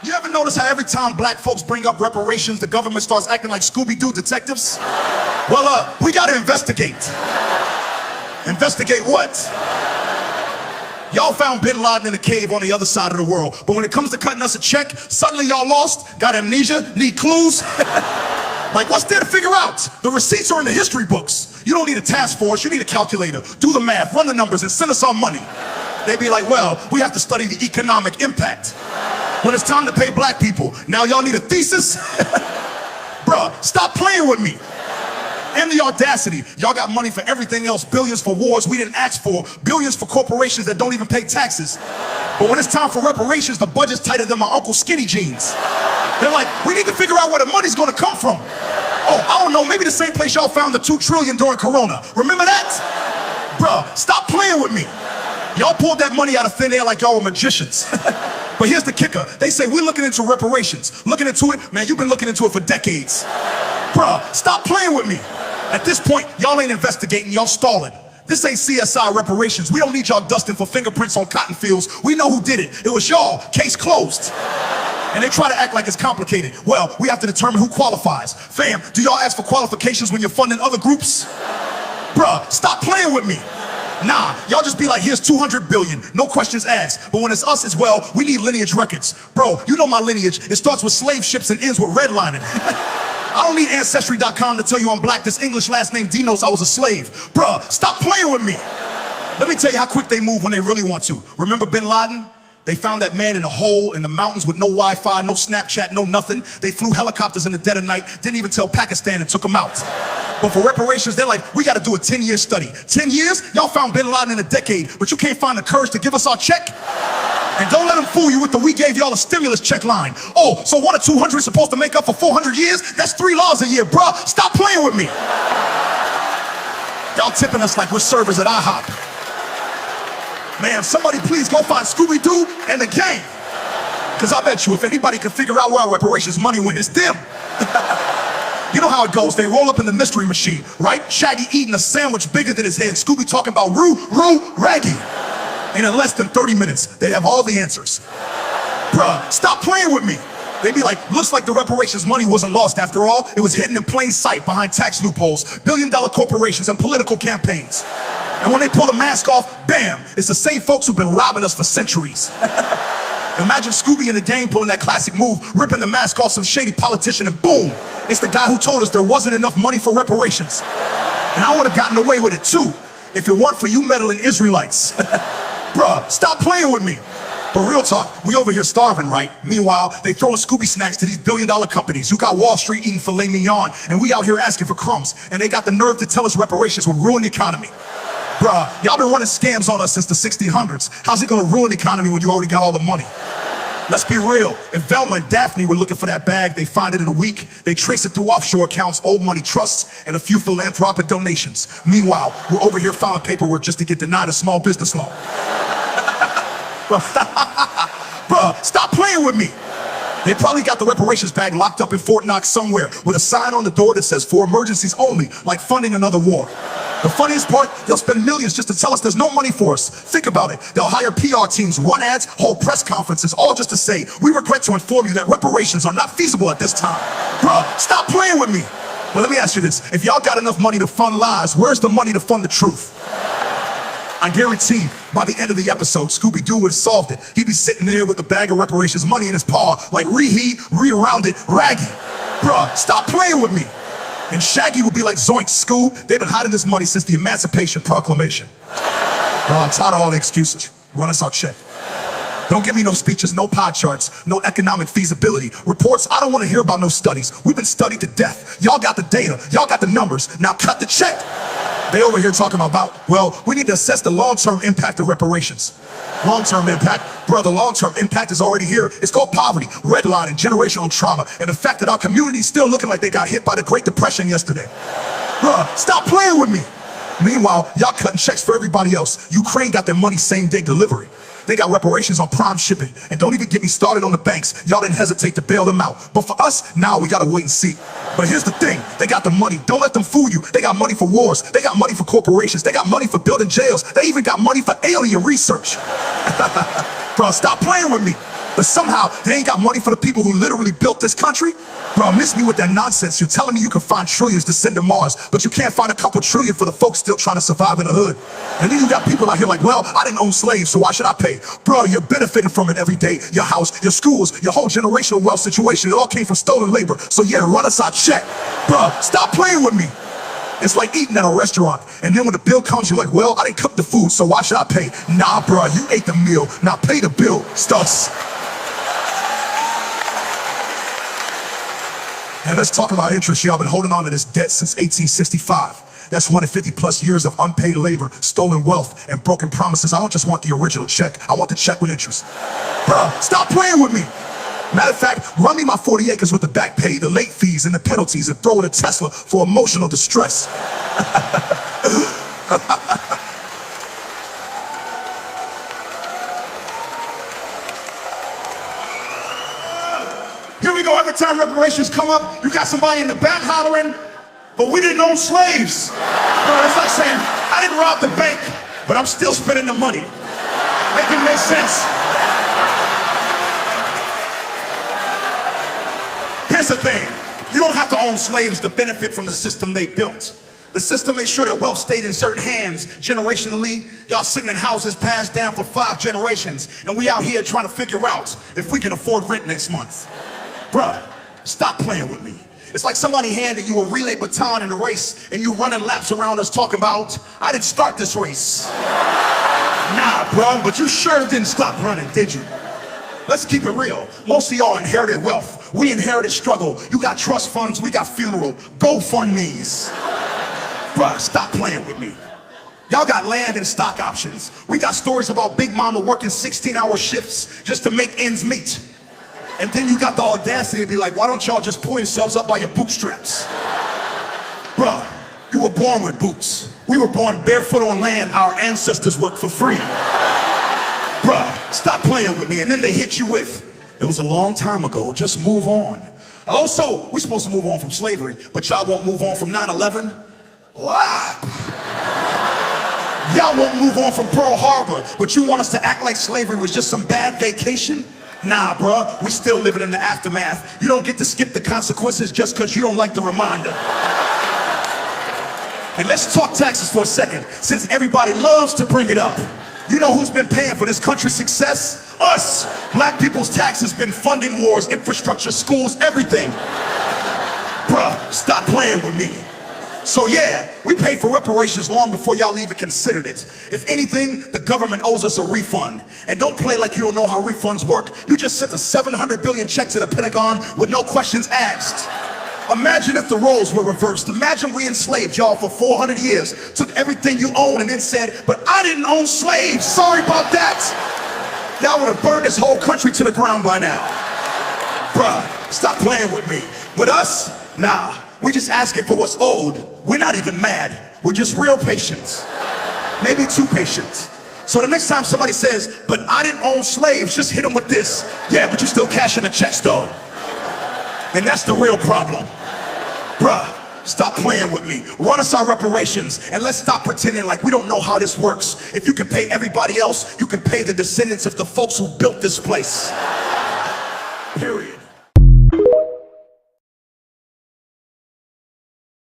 You ever notice how every time black folks bring up reparations, the government starts acting like Scooby-Doo detectives? Well, we gotta investigate. Investigate what? Y'all found Bin Laden in a cave on the other side of the world, but when it comes to cutting us a check, suddenly y'all lost, got amnesia, need clues? Like, what's there to figure out? The receipts are in the history books. You don't need a task force, you need a calculator. Do the math, run the numbers, and send us our money. They be like, well, we have to study the economic impact. When it's time to pay black people, now y'all need a thesis? Bruh, stop playing with me. And the audacity, y'all got money for everything else, billions for wars we didn't ask for, billions for corporations that don't even pay taxes. But when it's time for reparations, the budget's tighter than my Uncle Skinny Jeans. They're like, we need to figure out where the money's gonna come from. Oh, I don't know, maybe the same place y'all found the $2 trillion during Corona. Remember that? Bruh, stop playing with me. Y'all pulled that money out of thin air like y'all were magicians. But here's the kicker. They say we're looking into reparations. Looking into it? Man, you've been looking into it for decades. Bruh, stop playing with me. At this point, y'all ain't investigating, y'all stalling. This ain't CSI reparations. We don't need y'all dusting for fingerprints on cotton fields. We know who did it. It was y'all. Case closed. And they try to act like it's complicated. Well, we have to determine who qualifies. Fam, do y'all ask for qualifications when you're funding other groups? Bruh, stop playing with me. Nah, y'all just be like, here's 200 billion, no questions asked. But when it's us as well, we need lineage records. Bro, you know my lineage, it starts with slave ships and ends with redlining. I don't need Ancestry.com to tell you I'm black. This English last name denotes I was a slave. Bruh, stop playing with me. Let me tell you how quick they move when they really want to. Remember Bin Laden? They found that man in a hole in the mountains with no Wi-Fi, no Snapchat, no nothing. They flew helicopters in the dead of night, didn't even tell Pakistan and took him out. But for reparations, they're like, we gotta do a 10-year study. 10 years? Y'all found Bin Laden in a decade, but you can't find the courage to give us our check? And don't let them fool you with the we gave y'all a stimulus check line. Oh, so 1 or 200 is supposed to make up for 400 years? That's 3 laws a year, bruh. Stop playing with me. Y'all tipping us like we're servers at IHOP. Man, somebody please go find Scooby-Doo and the gang. Because I bet you if anybody can figure out where our reparations money went, it's them. You know how it goes. They roll up in the mystery machine, right? Shaggy eating a sandwich bigger than his head. Scooby talking about Raggy. And in less than 30 minutes, they have all the answers. Bruh, stop playing with me. They be like, looks like the reparations money wasn't lost after all. It was hidden in plain sight behind tax loopholes, billion-dollar corporations, and political campaigns. And when they pull the mask off, bam, it's the same folks who've been robbing us for centuries. Imagine Scooby and the gang pulling that classic move, ripping the mask off some shady politician, and boom, it's the guy who told us there wasn't enough money for reparations. And I would have gotten away with it too, if it weren't for you meddling Israelites. Bruh, stop playing with me. But real talk, we over here starving, right? Meanwhile, they throwing Scooby snacks to these billion-dollar companies who got Wall Street eating filet mignon, and we out here asking for crumbs, and they got the nerve to tell us reparations will ruin the economy. Bruh, y'all been running scams on us since the 1600s. How's it gonna ruin the economy when you already got all the money? Let's be real. If Velma and Daphne were looking for that bag, they find it in a week. They trace it through offshore accounts, old money trusts, and a few philanthropic donations. Meanwhile, we're over here filing paperwork just to get denied a small business loan. Bruh, stop playing with me. They probably got the reparations bag locked up in Fort Knox somewhere with a sign on the door that says for emergencies only, like funding another war. The funniest part, they'll spend millions just to tell us there's no money for us. Think about it. They'll hire PR teams, run ads, hold press conferences, all just to say, we regret to inform you that reparations are not feasible at this time. Bruh, stop playing with me. Well, let me ask you this. If y'all got enough money to fund lies, where's the money to fund the truth? I guarantee by the end of the episode, Scooby-Doo would have solved it. He'd be sitting there with a bag of reparations money in his paw, like reheat, re-around it, Raggy. Bruh, stop playing with me. And Shaggy would be like, Zoink, Scoob, they've been hiding this money since the Emancipation Proclamation. Bro, I'm tired of all the excuses. Run us our check. Don't give me no speeches, no pie charts, no economic feasibility. Reports, I don't want to hear about no studies. We've been studied to death. Y'all got the data, y'all got the numbers. Now cut the check. They over here talking about, well, we need to assess the long-term impact of reparations. Long-term impact? Bro, the long-term impact is already here. It's called poverty, redlining, generational trauma, and the fact that our community's still looking like they got hit by the Great Depression yesterday. Bruh, stop playing with me. Meanwhile, y'all cutting checks for everybody else. Ukraine got their money same-day delivery. They got reparations on prime shipping. And don't even get me started on the banks. Y'all didn't hesitate to bail them out. But for us, now we gotta wait and see. But here's the thing, they got the money. Don't let them fool you. They got money for wars. They got money for corporations. They got money for building jails. They even got money for alien research. Bro, stop playing with me. But somehow, they ain't got money for the people who literally built this country? Bro, miss me with that nonsense. You're telling me you can find trillions to send to Mars, but you can't find a couple trillion for the folks still trying to survive in the hood. And then you got people out here like, well, I didn't own slaves, so why should I pay? Bro, you're benefiting from it every day. Your house, your schools, your whole generational wealth situation, it all came from stolen labor. So yeah, run us our check. Bro, stop playing with me. It's like eating at a restaurant, and then when the bill comes, you're like, well, I didn't cook the food, so why should I pay? Nah, bro, you ate the meal, now pay the bill, Stuss. And let's talk about interest. Y'all been holding on to this debt since 1865. That's 150 plus years of unpaid labor, stolen wealth, and broken promises. I don't just want the original check, I want the check with interest. Bruh, stop playing with me. Matter of fact, run me my 40 acres with the back pay, the late fees, and the penalties, and throw in a Tesla for emotional distress. Here we go, every time reparations come up, you got somebody in the back hollering, but we didn't own slaves. Bro, it's like saying, I didn't rob the bank, but I'm still spending the money. Make it make sense. Here's the thing, you don't have to own slaves to benefit from the system they built. The system made sure that wealth stayed in certain hands generationally. Y'all sitting in houses passed down for 5 generations, and we out here trying to figure out if we can afford rent next month. Bruh, stop playing with me. It's like somebody handed you a relay baton in a race and you running laps around us talking about, I didn't start this race. Nah, bro, but you sure didn't stop running, did you? Let's keep it real. Most of y'all inherited wealth. We inherited struggle. You got trust funds, we got funeral, GoFundMes. Bruh, stop playing with me. Y'all got land and stock options. We got stories about Big Mama working 16-hour shifts just to make ends meet. And then you got the audacity to be like, why don't y'all just pull yourselves up by your bootstraps? Bruh, you were born with boots. We were born barefoot on land our ancestors worked for free. Bruh, stop playing with me. And then they hit you with, it was a long time ago, just move on. Also, we're supposed to move on from slavery, but y'all won't move on from 9/11? What? Y'all won't move on from Pearl Harbor, but you want us to act like slavery was just some bad vacation? Nah, bruh, we still living in the aftermath. You don't get to skip the consequences just because you don't like the reminder. And let's talk taxes for a second, since everybody loves to bring it up. You know who's been paying for this country's success? Us! Black people's taxes been funding wars, infrastructure, schools, everything. Bruh, stop playing with me. So yeah, we paid for reparations long before y'all even considered it. If anything, the government owes us a refund. And don't play like you don't know how refunds work. You just sent a 700 billion check to the Pentagon with no questions asked. Imagine if the roles were reversed. Imagine we enslaved y'all for 400 years, took everything you own and then said, but I didn't own slaves, sorry about that. Y'all would have burned this whole country to the ground by now. Bruh, stop playing with me. With us, nah. We're just asking for what's owed. We're not even mad. We're just real patient. Maybe too patient. So the next time somebody says, but I didn't own slaves, just hit them with this. Yeah, but you're still cashing the checks though. And that's the real problem. Bruh, stop playing with me. Run us our reparations and let's stop pretending like we don't know how this works. If you can pay everybody else, you can pay the descendants of the folks who built this place. Period.